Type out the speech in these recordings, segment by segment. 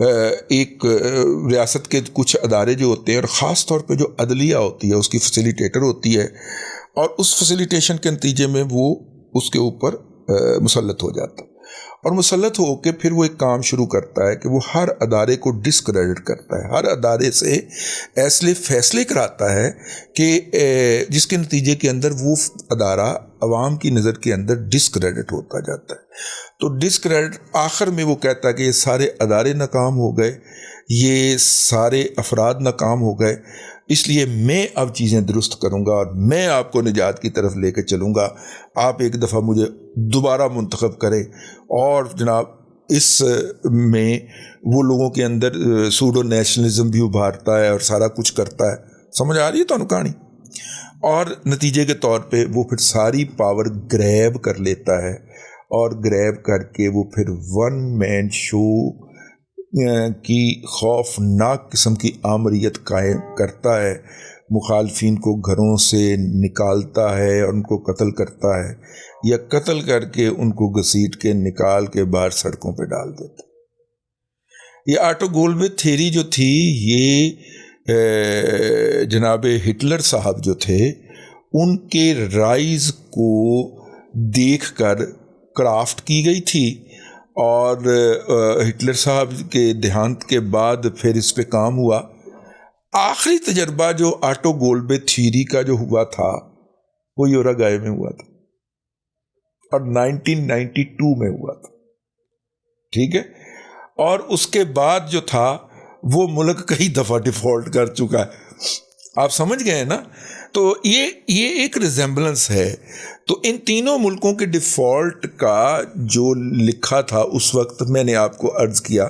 ایک ریاست کے کچھ ادارے جو ہوتے ہیں، اور خاص طور پہ جو عدلیہ ہوتی ہے اس کی فیسیلیٹیٹر ہوتی ہے، اور اس فیسیلیٹیشن کے نتیجے میں وہ اس کے اوپر مسلط ہو جاتا ہے، اور مسلط ہو کے پھر وہ ایک کام شروع کرتا ہے کہ وہ ہر ادارے کو ڈسکریڈٹ کرتا ہے، ہر ادارے سے ایسے فیصلے کراتا ہے کہ جس کے نتیجے کے اندر وہ ادارہ عوام کی نظر کے اندر ڈسکریڈٹ ہوتا جاتا ہے۔ تو ڈسکریڈٹ آخر میں وہ کہتا ہے کہ یہ سارے ادارے ناکام ہو گئے، یہ سارے افراد ناکام ہو گئے، اس لیے میں اب چیزیں درست کروں گا اور میں آپ کو نجات کی طرف لے کے چلوں گا، آپ ایک دفعہ مجھے دوبارہ منتخب کریں۔ اور جناب اس میں وہ لوگوں کے اندر سوڈو نیشنلزم بھی ابھارتا ہے اور سارا کچھ کرتا ہے۔ سمجھ آ رہی ہے تو کہانی؟ اور نتیجے کے طور پہ وہ پھر ساری پاور گریب کر لیتا ہے، اور گریب کر کے وہ پھر ون مین شو کی خوفناک قسم کی آمریت قائم کرتا ہے، مخالفین کو گھروں سے نکالتا ہے اور ان کو قتل کرتا ہے، یا قتل کر کے ان کو گھسیٹ کے نکال کے باہر سڑکوں پہ ڈال دیتا ہے۔ یہ آٹو گولبے تھیوری جو تھی، یہ جناب ہٹلر صاحب جو تھے ان کے رائز کو دیکھ کر کرافٹ کی گئی تھی، اور ہٹلر صاحب کے دیہانت کے بعد پھر اس پہ کام ہوا۔ آخری تجربہ جو آٹو گولبے تھیوری کا جو ہوا تھا وہ یوراگوئے میں ہوا تھا، اور 1992 میں ہوا تھا، ٹھیک ہے؟ اور اس کے بعد جو تھا وہ ملک کئی دفعہ ڈیفالٹ کر چکا ہے، آپ سمجھ گئے نا؟ تو یہ ایک ریزمبلنس ہے۔ تو ان تینوں ملکوں کے ڈیفالٹ کا جو لکھا تھا اس وقت، میں نے آپ کو عرض کیا،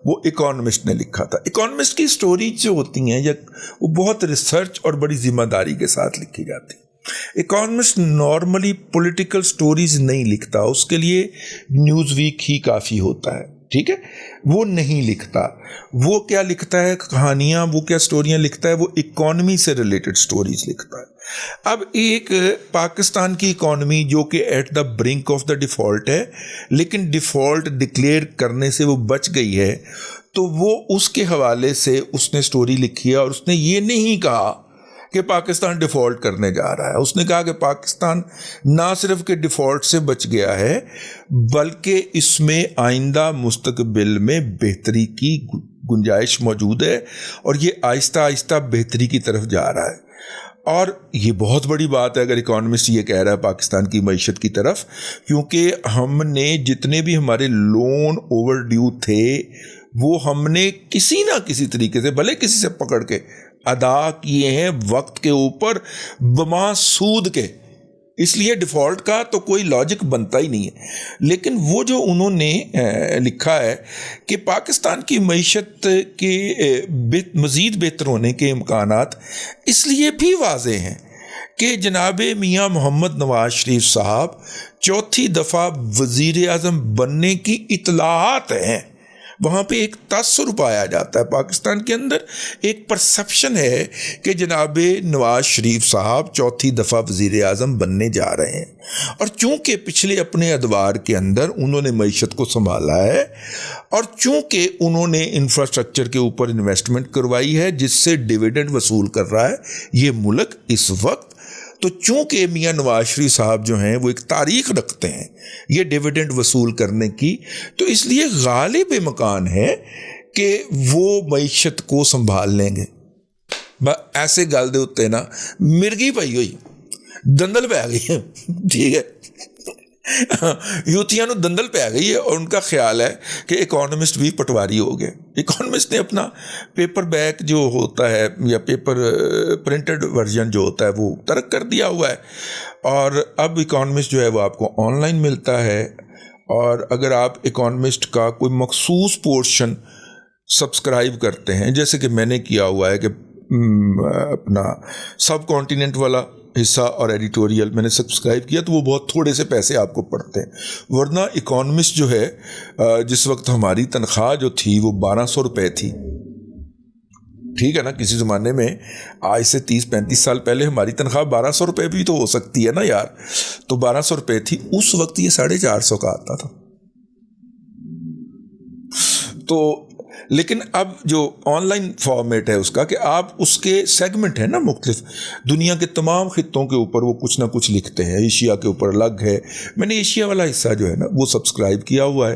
وہ اکانومسٹ نے لکھا تھا۔ اکانومسٹ کی سٹوریز جو ہوتی ہیں وہ بہت ریسرچ اور بڑی ذمہ داری کے ساتھ لکھی جاتی ہیں۔ اکانومسٹ نارملی پولیٹیکل سٹوریز نہیں لکھتا، اس کے لیے نیوز ویک ہی کافی ہوتا ہے، ٹھیک ہے؟ وہ نہیں لکھتا۔ وہ کیا لکھتا ہے؟ کہانیاں، وہ کیا سٹوریاں لکھتا ہے؟ وہ اکانومی سے ریلیٹڈ سٹوریز لکھتا ہے۔ اب ایک پاکستان کی اکانومی جو کہ at the brink of the default ہے، لیکن ڈیفالٹ ڈکلیئر کرنے سے وہ بچ گئی ہے، تو وہ اس کے حوالے سے اس نے سٹوری لکھی ہے، اور اس نے یہ نہیں کہا کہ پاکستان ڈیفالٹ کرنے جا رہا ہے۔ اس نے کہا کہ پاکستان نہ صرف کہ ڈیفالٹ سے بچ گیا ہے، بلکہ اس میں آئندہ مستقبل میں بہتری کی گنجائش موجود ہے، اور یہ آہستہ آہستہ بہتری کی طرف جا رہا ہے۔ اور یہ بہت بڑی بات ہے اگر اکانومسٹ یہ کہہ رہا ہے پاکستان کی معیشت کی طرف، کیونکہ ہم نے جتنے بھی ہمارے لون اوور ڈیو تھے وہ ہم نے کسی نہ کسی طریقے سے، بھلے کسی سے پکڑ کے، ادا کیے ہیں وقت کے اوپر بما سود کے۔ اس لیے ڈیفالٹ کا تو کوئی لاجک بنتا ہی نہیں ہے۔ لیکن وہ جو انہوں نے لکھا ہے کہ پاکستان کی معیشت کے مزید بہتر ہونے کے امکانات اس لیے بھی واضح ہیں کہ جناب میاں محمد نواز شریف صاحب چوتھی دفعہ وزیر اعظم بننے کی اطلاعات ہیں۔ وہاں پہ ایک تاثر پایا جاتا ہے، پاکستان کے اندر ایک پرسپشن ہے کہ جناب نواز شریف صاحب چوتھی دفعہ وزیر اعظم بننے جا رہے ہیں، اور چونکہ پچھلے اپنے ادوار کے اندر انہوں نے معیشت کو سنبھالا ہے، اور چونکہ انہوں نے انفراسٹرکچر کے اوپر انویسٹمنٹ کروائی ہے جس سے ڈیویڈنڈ وصول کر رہا ہے یہ ملک اس وقت، تو چونکہ میاں نواز شریف صاحب جو ہیں وہ ایک تاریخ رکھتے ہیں یہ ڈیویڈنڈ وصول کرنے کی، تو اس لیے غالب امکان ہے کہ وہ معیشت کو سنبھال لیں گے۔ ایسے گل دے ہوتے نا مرگی پئی ہوئی دندل پہ گئی ہے، ٹھیک ہے، یوتھیاں نو دندل پہ گئی ہے، اور ان کا خیال ہے کہ اکانومسٹ بھی پٹواری ہو گئے۔ اکانومسٹ نے اپنا پیپر بیک جو ہوتا ہے یا پیپر پرنٹڈ ورژن جو ہوتا ہے وہ ترک کر دیا ہوا ہے، اور اب اکانومسٹ جو ہے وہ آپ کو آن لائن ملتا ہے، اور اگر آپ اکانومسٹ کا کوئی مخصوص پورشن سبسکرائب کرتے ہیں، جیسے کہ میں نے کیا ہوا ہے کہ اپنا سب کانٹیننٹ والا حصہ اور ایڈیٹوریل میں نے سبسکرائب کیا، تو وہ بہت تھوڑے سے پیسے آپ کو پڑتے ہیں، ورنہ اکانومسٹ جو ہے جس وقت ہماری تنخواہ جو تھی وہ 1200 روپے تھی، ٹھیک ہے نا، کسی زمانے میں آج سے 30-35 سال پہلے ہماری تنخواہ 1200 روپے بھی تو ہو سکتی ہے نا یار، تو 1200 روپے تھی، اس وقت یہ 450 کا آتا تھا۔ تو لیکن اب جو آن لائن فارمیٹ ہے اس کا کہ آپ اس کے سیگمنٹ ہیں نا مختلف، دنیا کے تمام خطوں کے اوپر وہ کچھ نہ کچھ لکھتے ہیں. ایشیا کے اوپر الگ ہے، میں نے ایشیا والا حصہ جو ہے نا وہ سبسکرائب کیا ہوا ہے،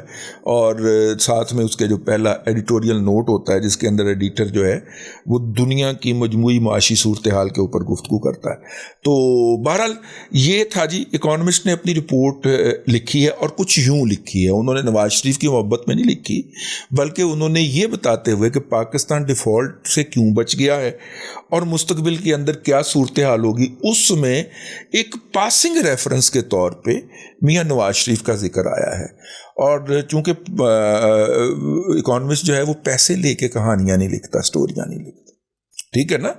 اور ساتھ میں اس کے جو پہلا ایڈیٹوریل نوٹ ہوتا ہے جس کے اندر ایڈیٹر جو ہے وہ دنیا کی مجموعی معاشی صورتحال کے اوپر گفتگو کرتا ہے. تو بہرحال یہ تھا جی، اکانومسٹ نے اپنی رپورٹ لکھی ہے اور کچھ یوں لکھی ہے. انہوں نے نواز شریف کی محبت میں نہیں لکھی، بلکہ انہوں نے یہ بتاتے ہوئے کہ پاکستان ڈیفالٹ سے کیوں بچ گیا ہے اور مستقبل کے اندر کیا صورتحال ہوگی، اس میں ایک پاسنگ ریفرنس کے طور پہ میاں نواز شریف کا ذکر آیا ہے. اور چونکہ اکانومسٹ جو ہے وہ پیسے لے کے کہانیاں نہیں لکھتا، اسٹوریاں نہیں لکھتا، ٹھیک ہے نا.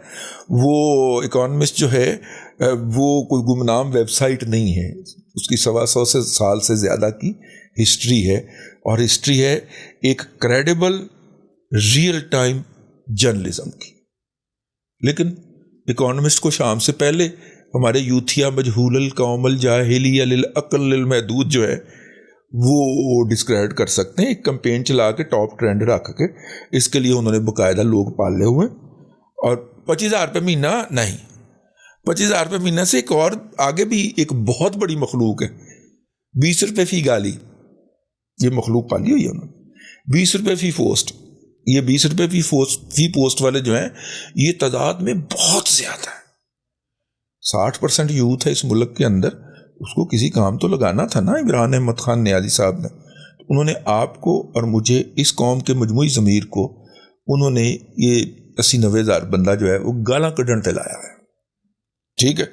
وہ اکانومسٹ جو ہے وہ کوئی گمنام ویب سائٹ نہیں ہے، اس کی 125 سال سے زیادہ کی ہسٹری ہے، اور ہسٹری ہے ایک کریڈیبل ریئل ٹائم جرنلزم کی. لیکن اکانومسٹ کو شام سے پہلے ہمارے یوتھیا مجہول القوم الجاہلیہ للعقل المحدود جو ہے وہ ڈسکریڈٹ کر سکتے ہیں. ایک کمپین چلا کے ٹاپ ٹرینڈ رکھ کے، اس کے لیے انہوں نے باقاعدہ لوگ پالے ہوئے. اور 25,000 روپے مہینہ نہیں، 25,000 روپے مہینہ سے ایک اور آگے بھی ایک بہت بڑی مخلوق ہے، 20 روپے فی گالی. یہ مخلوق پالی ہوئی ہے انہوں نے. 20 روپے فی پوسٹ، یہ 20 روپے فی پوسٹ والے جو ہیں یہ تعداد میں بہت زیادہ ہے. 60% یوتھ ہے اس ملک کے اندر، اس کو کسی کام تو لگانا تھا نا. عمران احمد خان نیازی صاحب نے، انہوں نے آپ کو اور مجھے، اس قوم کے مجموعی ضمیر کو، انہوں نے یہ 80-90 ہزار بندہ جو ہے وہ گالاں کڈن تے لایا ہے، ٹھیک ہے.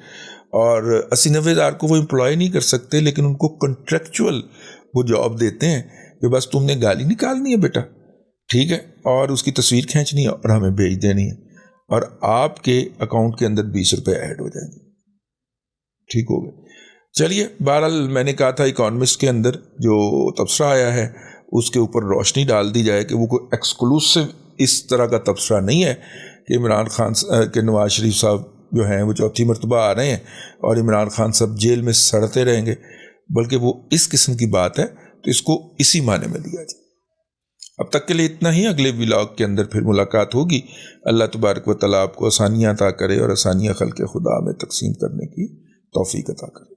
اور 80-90 ہزار کو وہ امپلائی نہیں کر سکتے، لیکن ان کو کنٹریکچول وہ جاب دیتے ہیں کہ بس تم نے گالی نکالنی ہے بیٹا، ٹھیک ہے، اور اس کی تصویر کھینچنی ہے اور ہمیں بھیج دینی ہے، اور آپ کے اکاؤنٹ کے اندر 20 روپے ایڈ ہو جائیں گے. ٹھیک ہو گئے. چلیے، بہرحال میں نے کہا تھا اکانومسٹ کے اندر جو تبصرہ آیا ہے اس کے اوپر روشنی ڈال دی جائے کہ وہ کوئی ایکسکلوسو اس طرح کا تبصرہ نہیں ہے کہ عمران خان کے نواز شریف صاحب جو ہیں وہ چوتھی مرتبہ آ رہے ہیں اور عمران خان صاحب جیل میں سڑتے رہیں گے، بلکہ وہ اس قسم کی بات ہے تو اس کو اسی معنی میں لیا جائے. اب تک کے لیے اتنا ہی. اگلے ولاگ کے اندر پھر ملاقات ہوگی. اللہ تبارک و تعالیٰ آپ کو آسانیاں عطا کرے اور آسانیاں خلق خدا میں تقسیم کرنے کی توفیق عطا کرے.